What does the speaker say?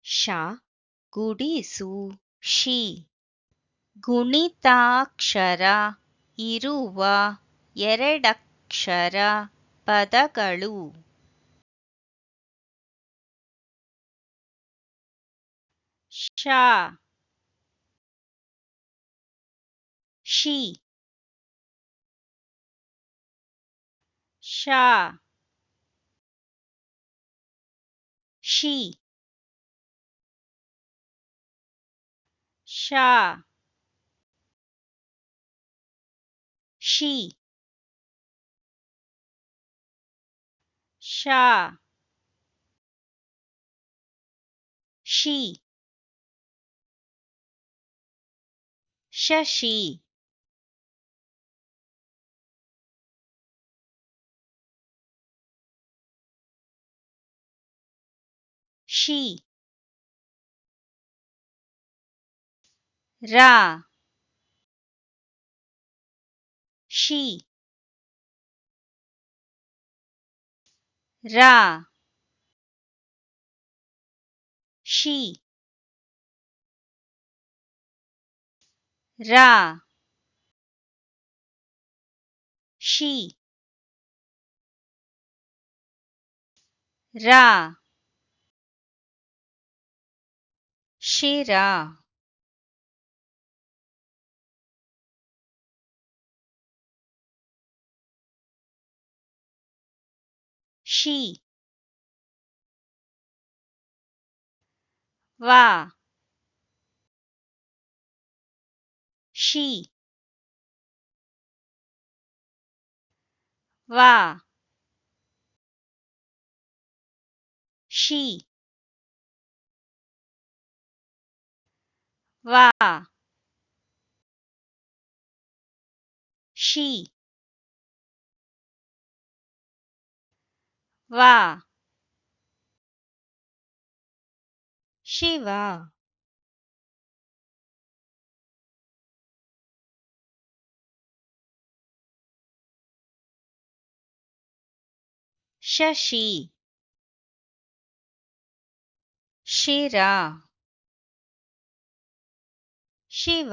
ಶ ಗುಡಿಸು ಶಿ ಗುಣಿತಾಕ್ಷರ ಇರುವ ಎರಡಕ್ಷರ ಪದಗಳು. ಶ ಶಿ ಶ ಶಿ ಶ ಶಿ ಶ ಶಿ ಶಶಿ ಶಿ ರ ಶಿ ರ ಶಿ ರ ಶಿ ರ ಶಿರ ಶಿ ವ ಶಿ ವ ಶಿ ವ ಶಿ ವ ಶಿವ ಶಶಿ ಶಿರ ಶಿವ